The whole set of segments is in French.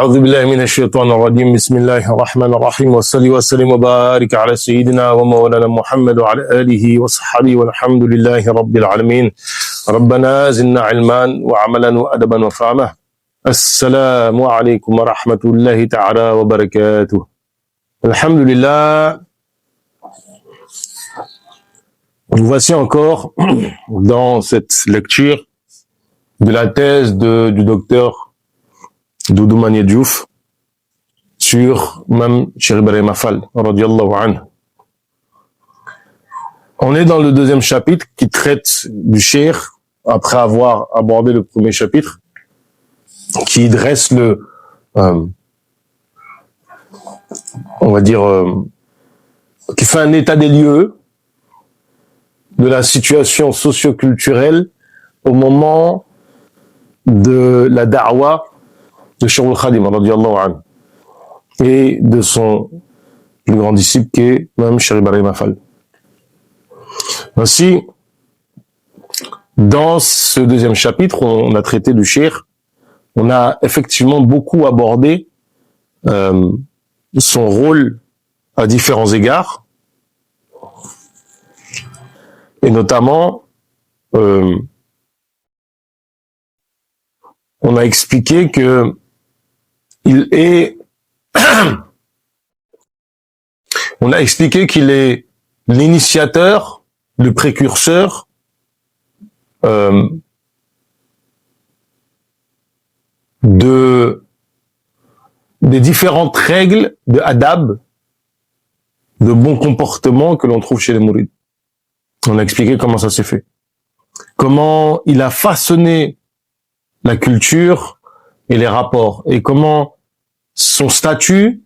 أعوذ بالله من الشيطان الرجيم بسم الله الرحمن الرحيم وصلي وسلم وبارك على سيدنا ومولانا محمد وعلى آله وصحبه والحمد لله رب العالمين ربنا زدنا علما وعملا وأدبا وفهما السلام عليكم ورحمة الله تعالى وبركاته الحمد لله. Nous voici encore dans cette lecture de la thèse du docteur Doudou Mané Diouf sur Mam Cheikh Ibrahim Fall, radiyallahu anhu. On est dans le deuxième chapitre qui traite du Cheikh, après avoir abordé le premier chapitre, qui dresse qui fait un état des lieux de la situation socio-culturelle au moment de la da'wa de Cheikh al-Khadim, radiyallahu anhu, et de son plus grand disciple qui est même Cheikh Ibrahim Fall. Ainsi, dans ce deuxième chapitre, on a traité du Cheikh, on a effectivement beaucoup abordé son rôle à différents égards, et notamment on a expliqué que on a expliqué qu'il est l'initiateur, le précurseur des différentes règles de adab, de bon comportement que l'on trouve chez les mourides. On a expliqué comment ça s'est fait. Comment il a façonné la culture et les rapports, et comment son statut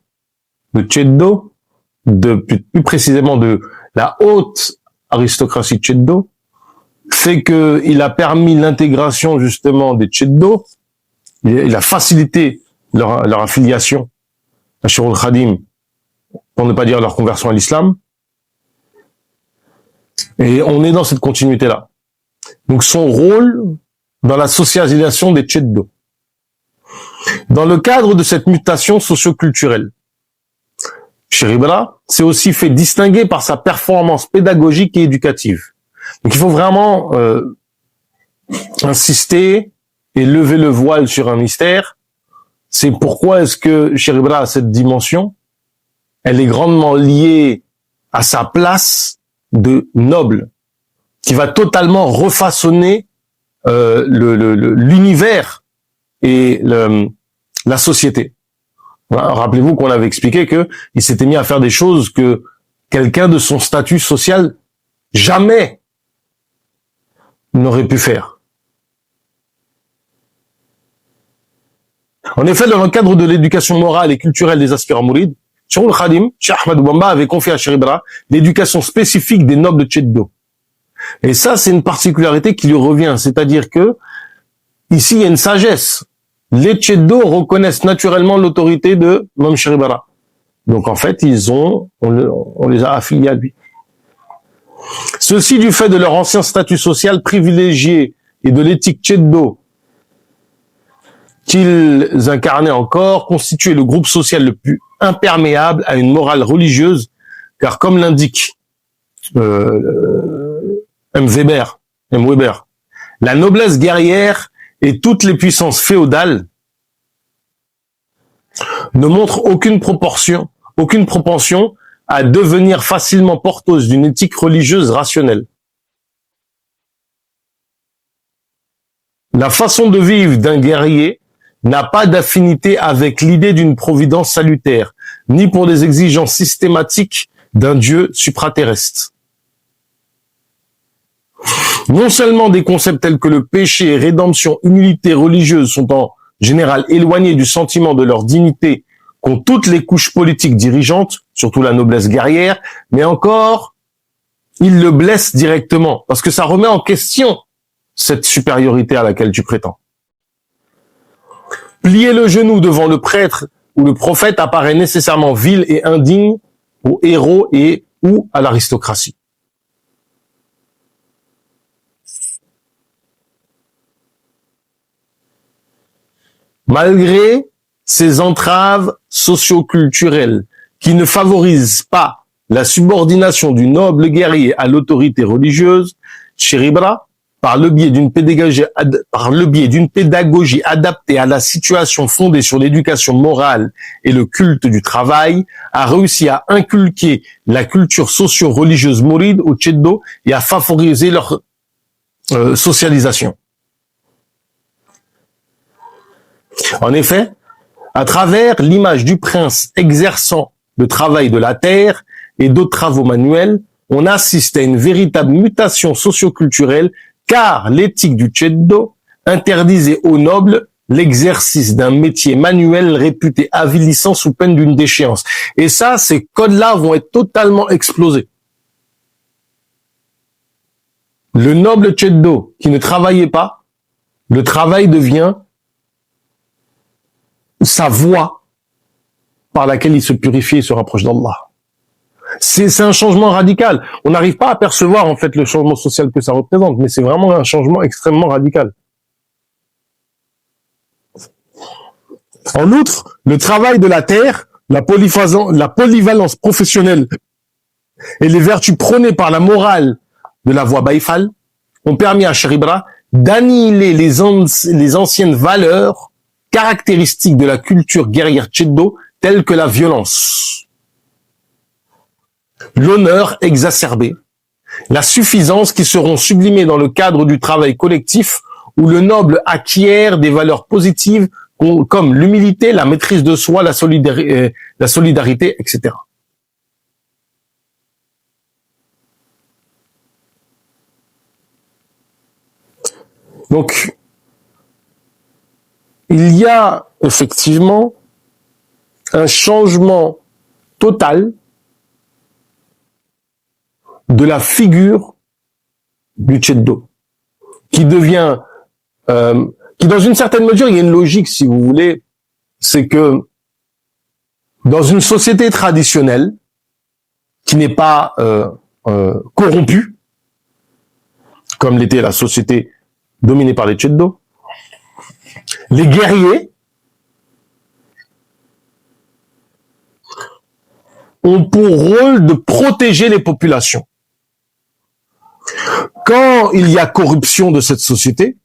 de Tcheddo, plus précisément de la haute aristocratie Tcheddo, fait que il a permis l'intégration justement des Tcheddo, il a facilité leur affiliation à Cheikh al-Khadim, pour ne pas dire leur conversion à l'islam. Et on est dans cette continuité-là. Donc son rôle dans la socialisation des Tcheddo. Dans le cadre de cette mutation socio-culturelle, Cheikh Ibra s'est aussi fait distinguer par sa performance pédagogique et éducative. Donc il faut vraiment insister et lever le voile sur un mystère. C'est pourquoi est-ce que Cheikh Ibra a cette dimension. Elle est grandement liée à sa place de noble, qui va totalement refaçonner l'univers et la société. Voilà, rappelez-vous qu'on avait expliqué que il s'était mis à faire des choses que quelqu'un de son statut social jamais n'aurait pu faire. En effet, dans le cadre de l'éducation morale et culturelle des aspirants mourides, Cheikh al-Khadim, Cheikh Ahmadou Bamba avait confié à Cheikh Ibra l'éducation spécifique des nobles de Tcheddo. Et ça, c'est une particularité qui lui revient, c'est-à-dire que ici, il y a une sagesse. Les Tcheddo reconnaissent naturellement l'autorité de Mam Cheikh Ibra. Donc en fait, on les a affiliés à lui. Ceci du fait de leur ancien statut social privilégié et de l'éthique Tcheddo qu'ils incarnaient encore, constituait le groupe social le plus imperméable à une morale religieuse, car comme l'indique M. Weber, la noblesse guerrière et toutes les puissances féodales ne montrent aucune propension à devenir facilement porteuse d'une éthique religieuse rationnelle. La façon de vivre d'un guerrier n'a pas d'affinité avec l'idée d'une providence salutaire, ni pour les exigences systématiques d'un Dieu supraterrestre. Non seulement des concepts tels que le péché, rédemption, humilité religieuse sont en général éloignés du sentiment de leur dignité qu'ont toutes les couches politiques dirigeantes, surtout la noblesse guerrière, mais encore, ils le blessent directement, parce que ça remet en question cette supériorité à laquelle tu prétends. Plier le genou devant le prêtre ou le prophète apparaît nécessairement vil et indigne aux héros et ou à l'aristocratie. Malgré ces entraves socio-culturelles qui ne favorisent pas la subordination du noble guerrier à l'autorité religieuse, Chéribra, par le biais d'une pédagogie adaptée à la situation fondée sur l'éducation morale et le culte du travail, a réussi à inculquer la culture socio-religieuse mouride au Tcheddo et à favoriser leur socialisation. En effet, à travers l'image du prince exerçant le travail de la terre et d'autres travaux manuels, on assiste à une véritable mutation socio-culturelle car l'éthique du Tcheddo interdisait aux nobles l'exercice d'un métier manuel réputé avilissant sous peine d'une déchéance. Et ça, ces codes-là vont être totalement explosés. Le noble Tcheddo qui ne travaillait pas, le travail devient sa voie par laquelle il se purifie et se rapproche d'Allah. C'est un changement radical. On n'arrive pas à percevoir en fait le changement social que ça représente, mais c'est vraiment un changement extrêmement radical. En outre, le travail de la terre, la polyvalence professionnelle et les vertus prônées par la morale de la voie Baïfal ont permis à Chéribra d'annihiler les anciennes valeurs caractéristiques de la culture guerrière tcheddo, telles que la violence, l'honneur exacerbé, la suffisance qui seront sublimées dans le cadre du travail collectif où le noble acquiert des valeurs positives comme l'humilité, la maîtrise de soi, la solidarité, etc. Donc, il y a effectivement un changement total de la figure du Tcheddo, qui devient, qui dans une certaine mesure, il y a une logique, si vous voulez, c'est que dans une société traditionnelle qui n'est pas corrompue, comme l'était la société dominée par les Tcheddo, les guerriers ont pour rôle de protéger les populations. Quand il y a corruption de cette société,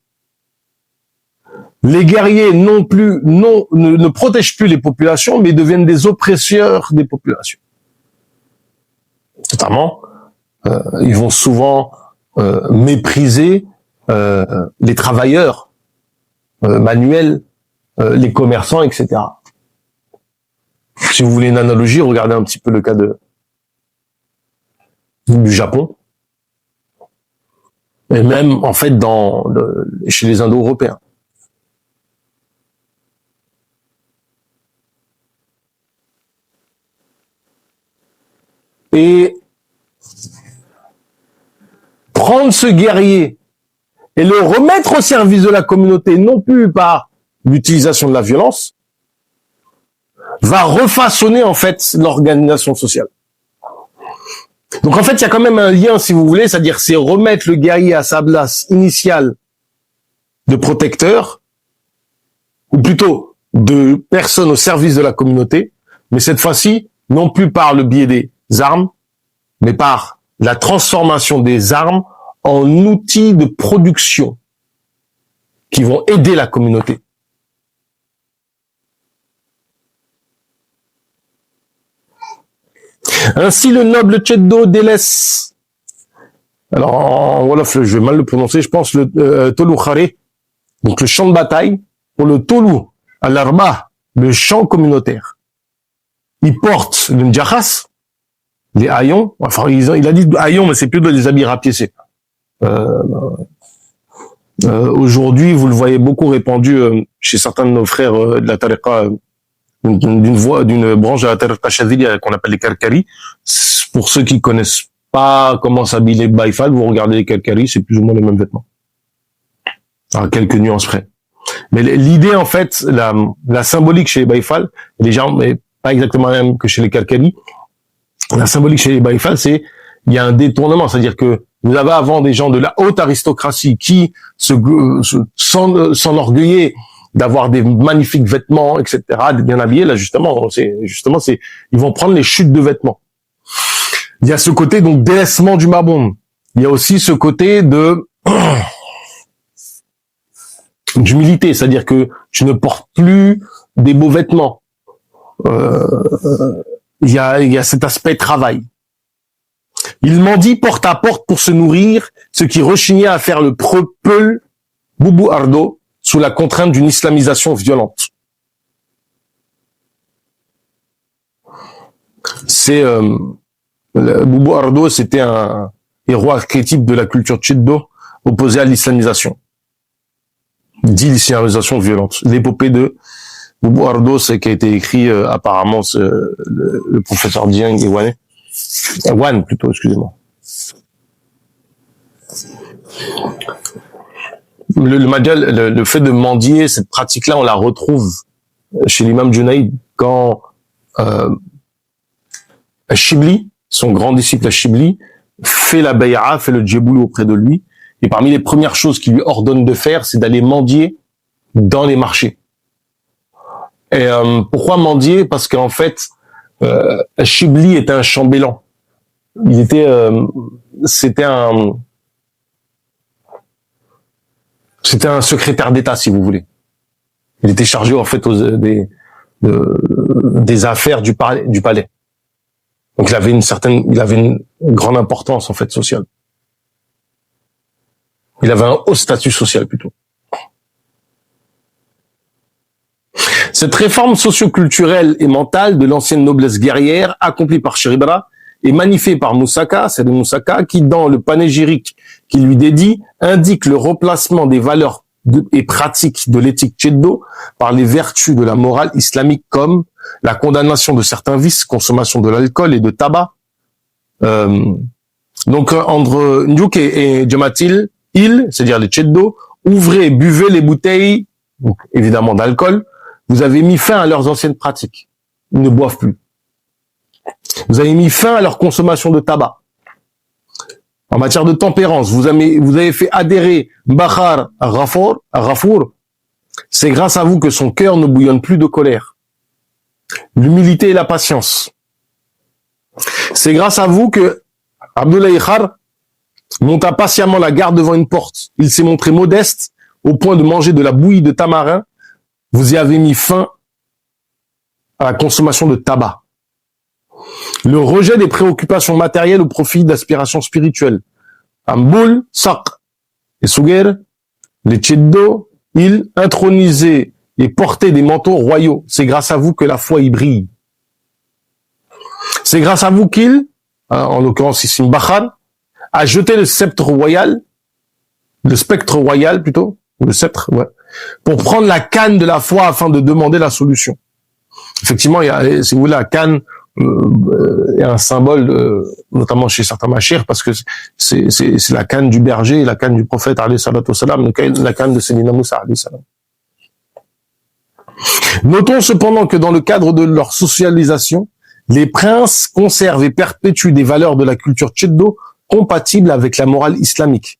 les guerriers ne protègent plus les populations, mais deviennent des oppresseurs des populations. Notamment, ils vont souvent mépriser les travailleurs manuels, les commerçants, etc. Si vous voulez une analogie, regardez un petit peu le cas du Japon. Et même, en fait, chez les Indo-Européens. Et prendre ce guerrier et le remettre au service de la communauté, non plus par l'utilisation de la violence, va refaçonner, en fait, l'organisation sociale. Donc, en fait, il y a quand même un lien, si vous voulez, c'est-à-dire c'est remettre le guerrier à sa place initiale de protecteur, ou plutôt de personne au service de la communauté, mais cette fois-ci, non plus par le biais des armes, mais par la transformation des armes en outils de production qui vont aider la communauté. Ainsi, le noble Tcheddo délaisse, alors en Wolof, je vais mal le prononcer, je pense le Tolu Khare, donc le champ de bataille, pour le Tolu al-Arba, le champ communautaire. Il porte le Ndjakhas, les haillons, enfin il a dit haillons, mais c'est plus de les habits rapiécés. Aujourd'hui, vous le voyez beaucoup répandu chez certains de nos frères de la tariqa, d'une branche de la tariqa Chaziliya qu'on appelle les Karkari. Pour ceux qui connaissent pas comment s'habiller les Baïfal, vous regardez les Karkari, c'est plus ou moins les mêmes vêtements. Alors, quelques nuances près. Mais l'idée, en fait, la symbolique chez les Baïfal, les gens, mais pas exactement la même que chez les Karkari. La symbolique chez les Baïfal, c'est, il y a un détournement, c'est-à-dire que vous avez avant des gens de la haute aristocratie qui s'enorgueillaient d'avoir des magnifiques vêtements, etc., d'être bien habillés. Là, justement, ils vont prendre les chutes de vêtements. Il y a ce côté, donc, délaissement du mabon. Il y a aussi ce côté d'humilité, c'est-à-dire que tu ne portes plus des beaux vêtements. Il y a cet aspect travail. Il mendie porte à porte pour se nourrir, ce qui rechignait à faire le peuple Boubou Ardo sous la contrainte d'une islamisation violente. Boubou Ardo, c'était un héros archétype de la culture tchèdo opposé à l'islamisation. Dit l'islamisation violente. L'épopée de Boubou Ardo, c'est qui a été écrit apparemment le professeur Dieng et Wan plutôt, excusez-moi. Le fait de mendier, cette pratique-là, on la retrouve chez l'imam Junaïd quand Shibli, son grand disciple Shibli, fait la bay'a, fait le djeboul auprès de lui, et parmi les premières choses qu'il lui ordonne de faire, c'est d'aller mendier dans les marchés. Et pourquoi mendier? Parce qu'en fait, Shibli était un chambellan. C'était un secrétaire d'État, si vous voulez. Il était chargé en fait des affaires du palais. Donc il avait une grande importance en fait sociale. Il avait un haut statut social plutôt. Cette réforme socio-culturelle et mentale de l'ancienne noblesse guerrière accomplie par Shiribra est magnifiée par Moussaka, c'est de Moussaka, qui dans le panégyrique qui lui dédie indique le remplacement des valeurs et pratiques de l'éthique tchèdo par les vertus de la morale islamique comme la condamnation de certains vices, consommation de l'alcool et de tabac. Donc entre Ndiouk et Djamatil, c'est-à-dire les tchèdo, ouvrez et buvez les bouteilles, donc, évidemment d'alcool. Vous avez mis fin à leurs anciennes pratiques. Ils ne boivent plus. Vous avez mis fin à leur consommation de tabac. En matière de tempérance, vous avez fait adhérer Bahar à Ghafour. C'est grâce à vous que son cœur ne bouillonne plus de colère. L'humilité et la patience. C'est grâce à vous que Abdoulaye Khar monta patiemment la garde devant une porte. Il s'est montré modeste au point de manger de la bouillie de tamarin. Vous y avez mis fin à la consommation de tabac. Le rejet des préoccupations matérielles au profit d'aspirations spirituelles. Amboul, Sak et Suger, les Tchèdo, ils intronisaient et portaient des manteaux royaux. C'est grâce à vous que la foi y brille. C'est grâce à vous qu'il, en l'occurrence ici Mbakhan, a jeté le spectre royal, pour prendre la canne de la foi afin de demander la solution. Effectivement, il y a, si vous voulez, la canne est un symbole, notamment chez certains machirs, parce que c'est la canne du berger et la canne du prophète, alayhi salatu wassalam, la canne de Sayyidina Moussa, alayhi salam. Notons cependant que dans le cadre de leur socialisation, les princes conservent et perpétuent des valeurs de la culture tchèdo compatibles avec la morale islamique.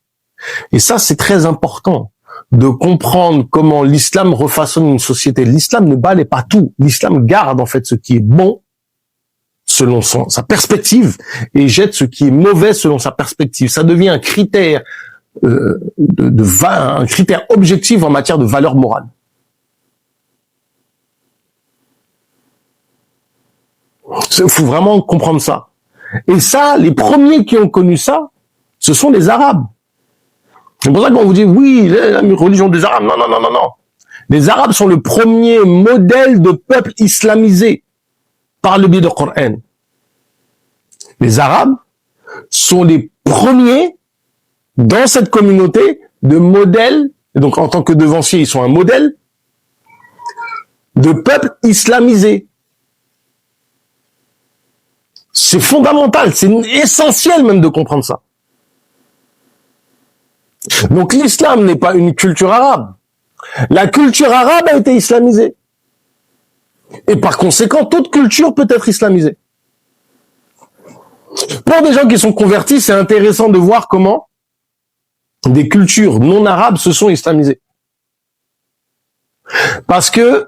Et ça, c'est très important de comprendre comment l'islam refaçonne une société. L'islam ne balaie pas tout. L'islam garde en fait ce qui est bon selon sa perspective et jette ce qui est mauvais selon sa perspective. Ça devient un critère un critère objectif en matière de valeur morale. Il faut vraiment comprendre ça. Et ça, les premiers qui ont connu ça, ce sont les Arabes. C'est pour ça qu'on vous dit, oui, la religion des Arabes, non. Les Arabes sont le premier modèle de peuple islamisé par le biais du Coran. Les Arabes sont les premiers dans cette communauté de modèles, et donc en tant que devanciers, ils sont un modèle de peuple islamisé. C'est fondamental, c'est essentiel même de comprendre ça. Donc l'islam n'est pas une culture arabe. La culture arabe a été islamisée. Et par conséquent, toute culture peut être islamisée. Pour des gens qui sont convertis, c'est intéressant de voir comment des cultures non arabes se sont islamisées. Parce que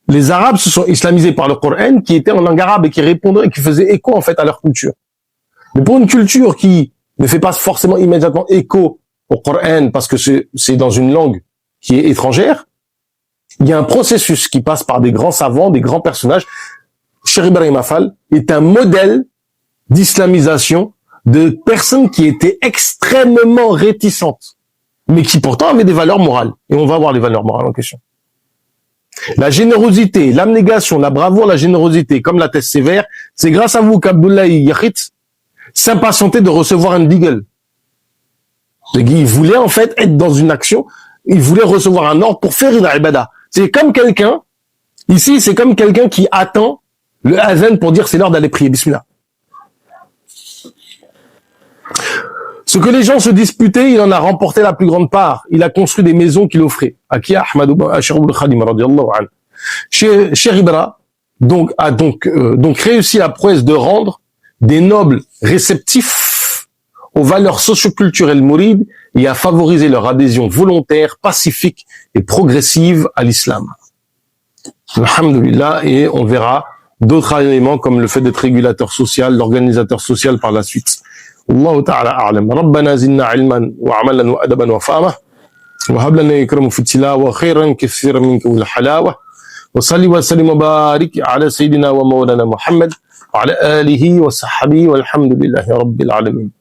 les Arabes se sont islamisés par le Coran, qui était en langue arabe et qui répondait, et qui faisait écho en fait à leur culture. Mais pour une culture qui ne fait pas forcément immédiatement écho au Coran parce que c'est dans une langue qui est étrangère, il y a un processus qui passe par des grands savants, des grands personnages. Cheikh Ibrahim Afal est un modèle d'islamisation de personnes qui étaient extrêmement réticentes, mais qui pourtant avaient des valeurs morales. Et on va voir les valeurs morales en question. La générosité, l'abnégation, la bravoure, la générosité, comme la thèse sévère, c'est grâce à vous qu'Abdoulaye Yakhit s'impatientait de recevoir un deagle. Il voulait en fait être dans une action, il voulait recevoir un ordre pour faire une ibada. C'est comme quelqu'un, ici c'est comme quelqu'un qui attend le azan pour dire c'est l'heure d'aller prier, bismillah. Ce que les gens se disputaient, il en a remporté la plus grande part. Il a construit des maisons qu'il offrait. À qui? Ahmad al-Khadim, radiallahu anhu. Cheikh Ibra a donc réussi la prouesse de rendre des nobles réceptifs aux valeurs socioculturelles mourides et à favoriser leur adhésion volontaire, pacifique et progressive à l'islam. Alhamdulillah, et on verra d'autres éléments comme le fait d'être régulateur social, l'organisateur social par la suite. الله تعالى أعلم. ربنا زدنا علما وعملا وأدبا وفهما وهب لنا يكرم في التلاوة خيرا كثيرا منك والحلاوة وصلي وسلم وبارك على سيدنا ومولانا محمد وعلى آله وصحبه والحمد لله رب العالمين.